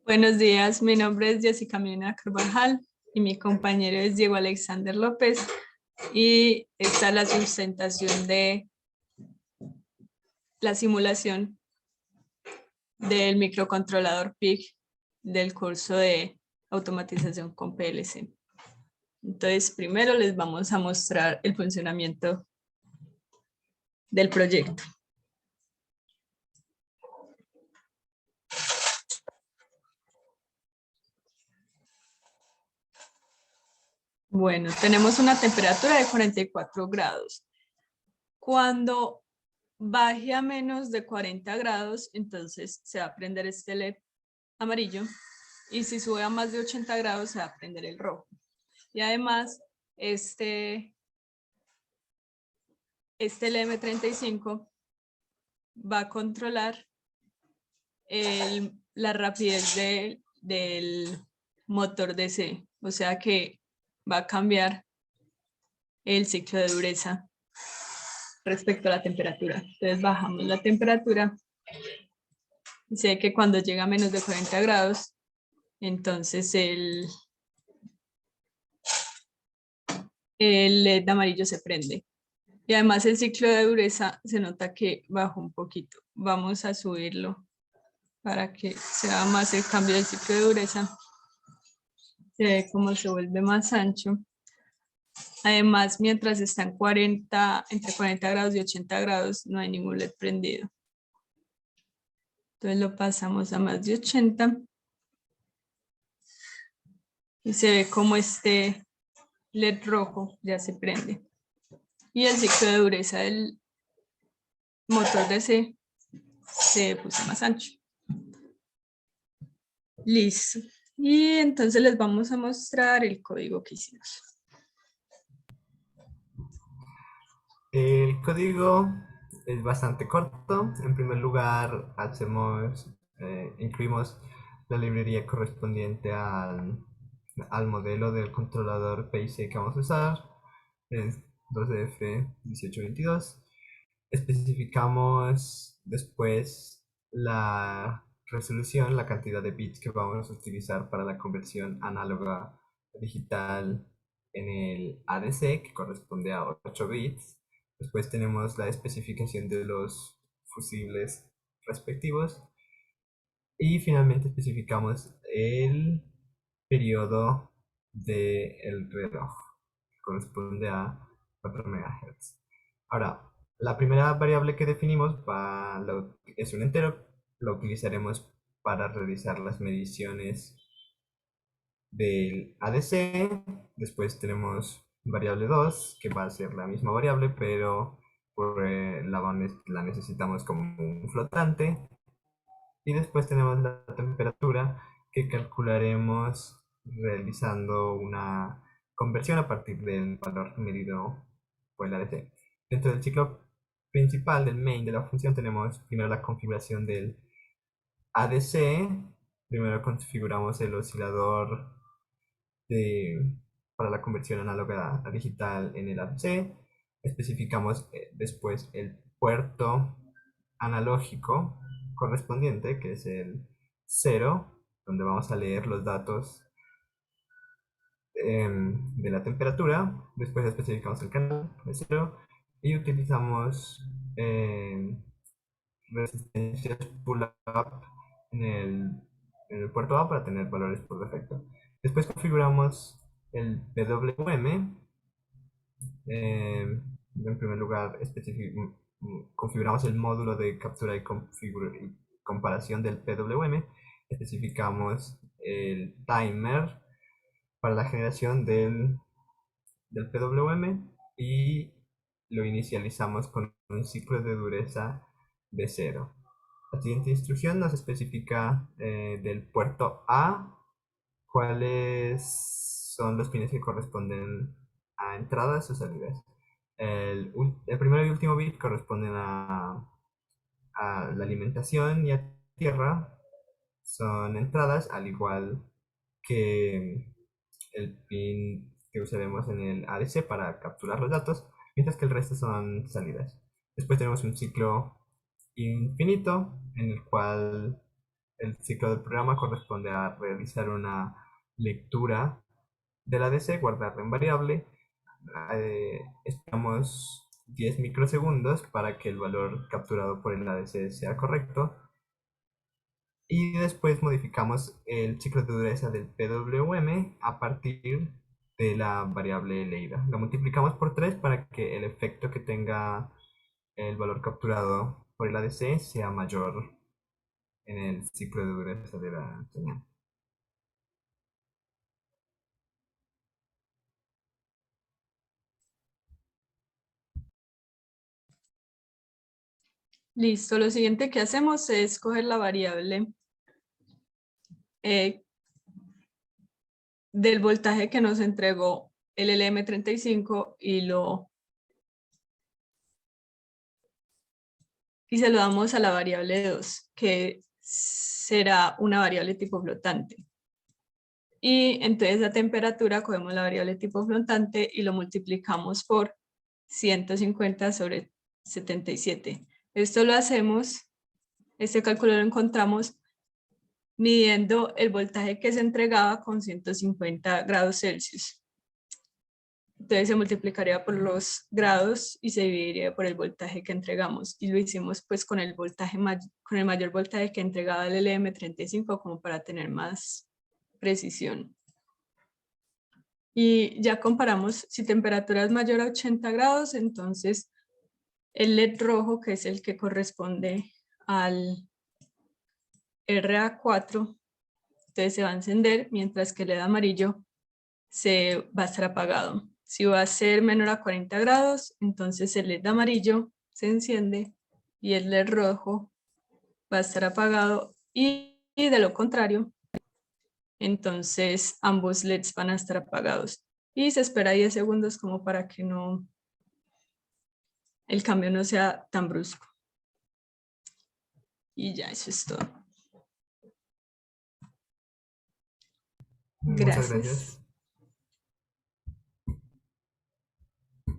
Buenos días, mi nombre es Jessica Milena Carvajal y mi compañero es Diego Alexander López y esta es la sustentación de la simulación del microcontrolador PIC del curso de automatización con PLC. Entonces, primero les vamos a mostrar el funcionamiento del proyecto. Bueno, tenemos una temperatura de 44 grados. Cuando baje a menos de 40 grados, entonces se va a prender este LED amarillo, y si sube a más de 80 grados se va a prender el rojo. Y además, este LM35 va a controlar la rapidez del motor DC, o sea que va a cambiar el ciclo de dureza respecto a la temperatura. Entonces bajamos la temperatura y sé que cuando llega a menos de 40 grados, entonces el LED amarillo se prende. Y además el ciclo de dureza se nota que bajó un poquito. Vamos a subirlo para que se vea más el cambio del ciclo de dureza. Se ve cómo se vuelve más ancho. Además, mientras está en entre 40 grados y 80 grados, no hay ningún LED prendido. Entonces lo pasamos a más de 80. Y se ve como este LED rojo ya se prende. Y el ciclo de dureza del motor DC se puso más ancho. Listo. Y entonces les vamos a mostrar el código que hicimos. El código es bastante corto. En primer lugar, incluimos la librería correspondiente al modelo del controlador PIC que vamos a usar. Es 2F1822. Especificamos después la resolución, la cantidad de bits que vamos a utilizar para la conversión análoga a digital en el ADC, que corresponde a 8 bits. Después tenemos la especificación de los fusibles respectivos. Y finalmente especificamos el periodo del reloj, que corresponde a 4 MHz. Ahora, la primera variable que definimos es un entero. Lo utilizaremos para realizar las mediciones del ADC. Después tenemos variable 2, que va a ser la misma variable, pero la necesitamos como un flotante. Y después tenemos la temperatura, que calcularemos realizando una conversión a partir del valor medido por el ADC. Dentro del ciclo principal del main de la función tenemos primero la configuración del ADC. Primero configuramos el oscilador para la conversión análoga a digital en el ADC. Especificamos después el puerto analógico correspondiente, que es el 0, donde vamos a leer los datos de la temperatura. Después especificamos el canal de 0 y utilizamos resistencias pull-up en el puerto A para tener valores por defecto. Después configuramos el PWM. En primer lugar, configuramos el módulo de captura y comparación del PWM. Especificamos el timer para la generación del PWM y lo inicializamos con un ciclo de dureza de 0. La siguiente instrucción nos especifica del puerto A cuáles son los pines que corresponden a entradas o salidas. El primero y último bit corresponden a la alimentación y a tierra, son entradas, al igual que el pin que usaremos en el ADC para capturar los datos, mientras que el resto son salidas. Después tenemos un ciclo infinito en el cual El ciclo del programa corresponde a realizar una lectura del ADC, guardarla en variable. Esperamos 10 microsegundos para que el valor capturado por el ADC sea correcto. Y después modificamos el ciclo de dureza del PWM a partir de la variable Leida. Lo multiplicamos por 3 para que el efecto que tenga el valor capturado por el ADC sea mayor en el ciclo de dureza de la señal. Listo, lo siguiente que hacemos es coger la variable del voltaje que nos entregó el LM35 y se lo damos a la variable 2, que será una variable tipo flotante. Y entonces la temperatura, cogemos la variable tipo flotante y lo multiplicamos por 150 sobre 77. Esto lo hacemos, este cálculo lo encontramos midiendo el voltaje que se entregaba con 150 grados Celsius. Entonces se multiplicaría por los grados y se dividiría por el voltaje que entregamos. Y lo hicimos pues con el mayor voltaje que entregaba el LM35 como para tener más precisión. Y ya comparamos, si temperatura es mayor a 80 grados, entonces el LED rojo, que es el que corresponde al RA4, entonces se va a encender, mientras que el LED amarillo se va a estar apagado. Si va a ser menor a 40 grados, entonces el LED amarillo se enciende y el LED rojo va a estar apagado, y de lo contrario, entonces ambos LEDs van a estar apagados. Y se espera 10 segundos como para que el cambio no sea tan brusco. Y ya, eso es todo. Muchas Gracias. gracias.